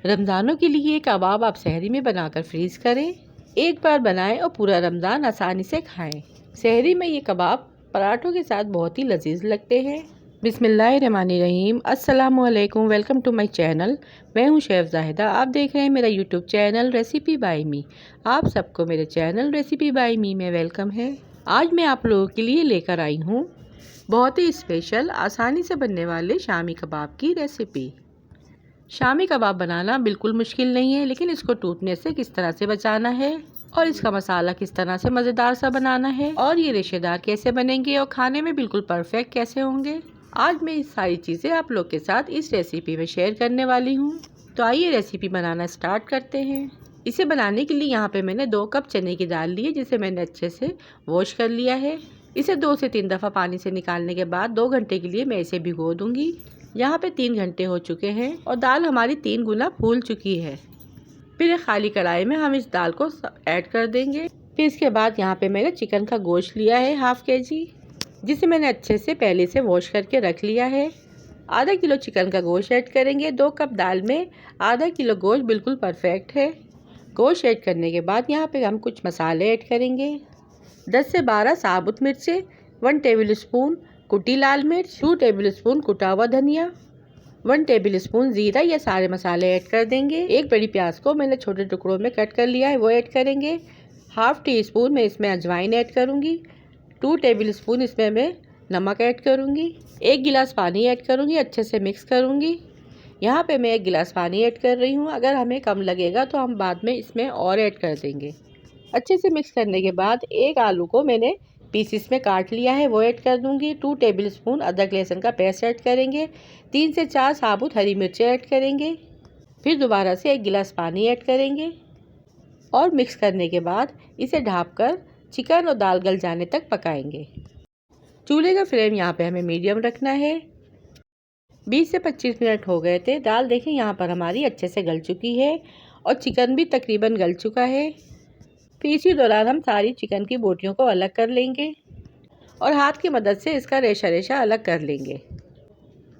रमज़ानों के लिए ये कबाब आप सहरी में बनाकर फ्रीज़ करें। एक बार बनाएं और पूरा रमज़ान आसानी से खाएं। सहरी में ये कबाब पराठों के साथ बहुत ही लजीज लगते हैं। बिस्मिल्लाहिर्रहमानिर्रहीम। अस्सलामु अलैकुम। Welcome to my channel. मैं हूं शेफ़ ज़ाहिदा। आप देख रहे हैं मेरा YouTube channel recipe by me. आप सबको मेरे चैनल रेसिपी बाय मी में वेलकम है। आज मैं आप लोगों के लिए लेकर आई हूं बहुत ही स्पेशल आसानी से बनने वाले शामी कबाब की रेसिपी। शामी कबाब बनाना बिल्कुल मुश्किल नहीं है, लेकिन इसको टूटने से किस तरह से बचाना है और इसका मसाला किस तरह से मज़ेदार सा बनाना है और ये रेशेदार कैसे बनेंगे और खाने में बिल्कुल परफेक्ट कैसे होंगे, आज मैं इस सारी चीज़ें आप लोग के साथ इस रेसिपी में शेयर करने वाली हूँ। तो आइए रेसिपी बनाना स्टार्ट करते हैं। इसे बनाने के लिए यहाँ पे मैंने 2 कप चने की दाल ली है, जिसे मैंने अच्छे से वॉश कर लिया है। इसे 2 से 3 दफ़ा पानी से निकालने के बाद 2 घंटे के लिए मैं इसे भिगो दूंगी। यहाँ पे 3 घंटे हो चुके हैं और दाल हमारी 3 गुना फूल चुकी है। फिर एक खाली कढ़ाई में हम इस दाल को ऐड कर देंगे। फिर इसके बाद यहाँ पे मैंने चिकन का गोश्त लिया है ½ kg, जिसे मैंने अच्छे से पहले से वॉश करके रख लिया है। आधा किलो चिकन का गोश्त ऐड करेंगे। 2 कप दाल में आधा किलो गोश्त बिल्कुल परफेक्ट है। गोश्त ऐड करने के बाद यहाँ पे हम कुछ मसाले ऐड करेंगे। 10 से 12 साबुत मिर्चें, 1 टेबल स्पून कुटी लाल मिर्च, 2 टेबल स्पून कुटा हुआ धनिया, 1 टेबल स्पून जीरा, ये सारे मसाले ऐड कर देंगे। एक बड़ी प्याज को मैंने छोटे टुकड़ों में कट कर लिया है, वो ऐड करेंगे। ½ टीस्पून मैं इसमें अजवाइन ऐड करूँगी। 2 टेबल स्पून इसमें मैं नमक ऐड करूँगी। 1 गिलास पानी ऐड करूँगी, अच्छे से मिक्स करूँगी। यहाँ पे मैं 1 गिलास पानी ऐड कर रही हूँ। अगर हमें कम लगेगा तो हम बाद में इसमें और ऐड कर देंगे। अच्छे से मिक्स करने के बाद एक आलू को मैंने पीसेस में काट लिया है, वो ऐड कर दूंगी। 2 टेबल स्पून अदरक लहसुन का पेस्ट ऐड करेंगे। 3 से 4 साबुत हरी मिर्चें ऐड करेंगे। फिर दोबारा से 1 गिलास पानी ऐड करेंगे और मिक्स करने के बाद इसे ढककर चिकन और दाल गल जाने तक पकाएंगे। चूल्हे का फ्लेम यहाँ पे हमें मीडियम रखना है। 20 से 25 मिनट हो गए थे। दाल देखें यहाँ पर हमारी अच्छे से गल चुकी है और चिकन भी तकरीबन गल चुका है। फिर इसी दौरान हम सारी चिकन की बोटियों को अलग कर लेंगे और हाथ की मदद से इसका रेशा अलग कर लेंगे।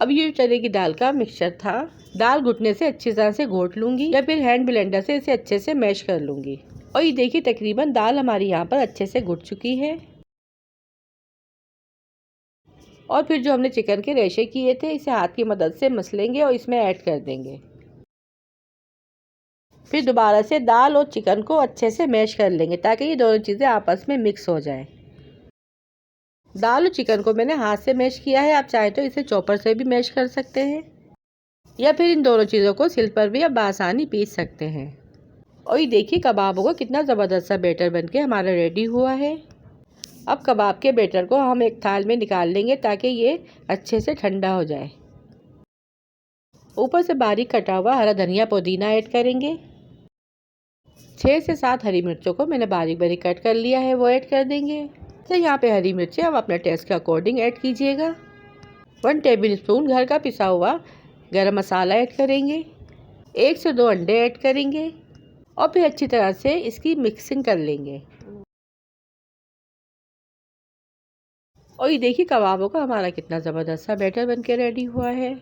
अब ये चने की दाल का मिक्सचर था। दाल घुटने से अच्छी तरह से घोट लूँगी या फिर हैंड ब्लेंडर से इसे अच्छे से मैश कर लूँगी। और ये देखिए तकरीबन दाल हमारी यहाँ पर अच्छे से घुट चुकी है। और फिर जो हमने चिकन के रेशे किए थे, इसे हाथ की मदद से मसलेंगे और इसमें ऐड कर देंगे। फिर दोबारा से दाल और चिकन को अच्छे से मैश कर लेंगे ताकि ये दोनों चीज़ें आपस में मिक्स हो जाएं। दाल और चिकन को मैंने हाथ से मैश किया है। आप चाहें तो इसे चॉपर से भी मैश कर सकते हैं या फिर इन दोनों चीज़ों को सिल पर भी आप बआसानी पीस सकते हैं। और ये देखिए कबाबों का कितना ज़बरदस्त सा बैटर बनके हमारा रेडी हुआ है। अब कबाब के बैटर को हम एक थाल में निकाल लेंगे ताकि ये अच्छे से ठंडा हो जाए। ऊपर से बारीक कटा हुआ हरा धनिया पुदीना ऐड करेंगे। 6 से 7 हरी मिर्चों को मैंने बारीक बारीक कट कर लिया है, वो ऐड कर देंगे। तो यहाँ पे हरी मिर्चें आप अपने टेस्ट के अकॉर्डिंग ऐड कीजिएगा। 1 टेबल स्पून घर का पिसा हुआ गरम मसाला ऐड करेंगे। 1 से 2 अंडे ऐड करेंगे और फिर अच्छी तरह से इसकी मिक्सिंग कर लेंगे। और ये देखिए कबाबों का हमारा कितना ज़बरदस्त सा बैटर बन के रेडी हुआ है।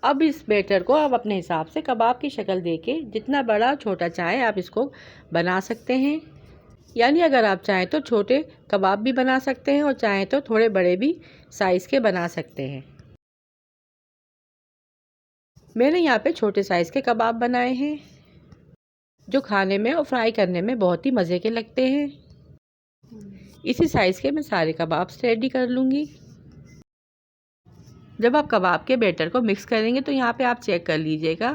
अब इस बैटर को आप अपने हिसाब से कबाब की शक्ल देके जितना बड़ा छोटा चाहे आप इसको बना सकते हैं। यानी अगर आप चाहें तो छोटे कबाब भी बना सकते हैं और चाहें तो थोड़े बड़े भी साइज़ के बना सकते हैं। मैंने यहाँ पे छोटे साइज़ के कबाब बनाए हैं जो खाने में और फ्राई करने में बहुत ही मज़े के लगते हैं। इसी साइज़ के मैं सारे कबाब रेडी कर लूँगी। जब आप कबाब के बैटर को मिक्स करेंगे तो यहाँ पे आप चेक कर लीजिएगा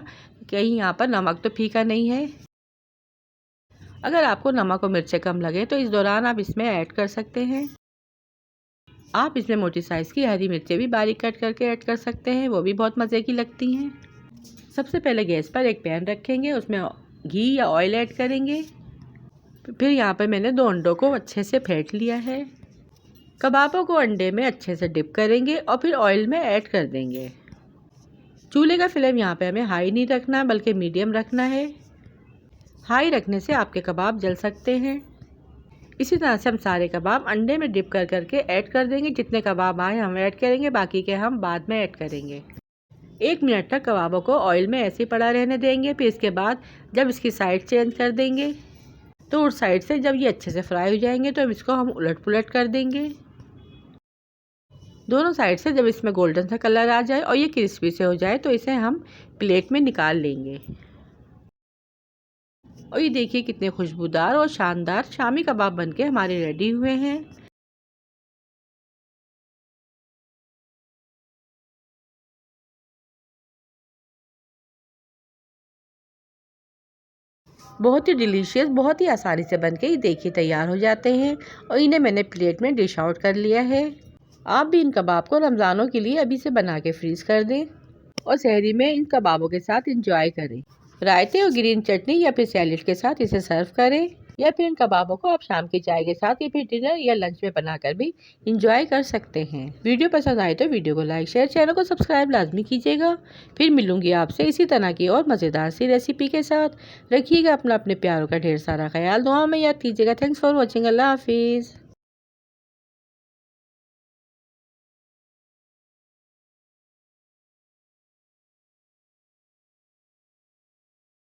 कहीं यहाँ पर नमक तो फीका नहीं है। अगर आपको नमक और मिर्चें कम लगे तो इस दौरान आप इसमें ऐड कर सकते हैं। आप इसमें मोटी साइज़ की हरी मिर्चें भी बारीक कट करके ऐड कर सकते हैं, वो भी बहुत मज़े की लगती हैं। सबसे पहले गैस पर एक पैन रखेंगे, उसमें घी या ऑयल ऐड करेंगे। फिर यहाँ पर मैंने 2 अंडों को अच्छे से फेंट लिया है। कबाबों को अंडे में अच्छे से डिप करेंगे और फिर ऑयल में ऐड कर देंगे। चूल्हे का फ्लेम यहाँ पे हमें हाई नहीं रखना है बल्कि मीडियम रखना है। हाई रखने से आपके कबाब जल सकते हैं। इसी तरह से हम सारे कबाब अंडे में डिप कर करके ऐड कर देंगे। जितने कबाब आए हम ऐड करेंगे, बाकी के हम बाद में ऐड करेंगे। 1 मिनट तक कबाबों को ऑयल में ऐसे ही पड़ा रहने देंगे। फिर इसके बाद जब इसकी साइड चेंज कर देंगे तो उस साइड से जब ये अच्छे से फ्राई हो जाएंगे तो अब इसको हम उलट पुलट कर देंगे। दोनों साइड से जब इसमें गोल्डन सा कलर आ जाए और ये क्रिस्पी से हो जाए तो इसे हम प्लेट में निकाल लेंगे। और ये देखिए कितने खुशबूदार और शानदार शामी कबाब बनके हमारे रेडी हुए हैं। बहुत ही डिलीशियस, बहुत ही आसानी से बनके ये देखिए तैयार हो जाते हैं। और इन्हें मैंने प्लेट में डिश आउट कर लिया है। आप भी इन कबाब को रमज़ानों के लिए अभी से बना के फ्रीज कर दें और सहरी में इन कबाबों के साथ इंजॉय करें। रायते और ग्रीन चटनी या फिर सैलेड के साथ इसे सर्व करें, या फिर इन कबाबों को आप शाम की चाय के साथ या फिर डिनर या लंच में बनाकर भी इंजॉय कर सकते हैं। वीडियो पसंद आए तो वीडियो को लाइक शेयर, चैनल को सब्सक्राइब लाजमी कीजिएगा। फिर मिलूंगी आपसे इसी तरह की और मज़ेदार सी रेसिपी के साथ। रखिएगा अपना अपने प्यारों का ढेर सारा ख्याल, दुआ में याद कीजिएगा। Thanks for watching. अल्लाह हाफिज़।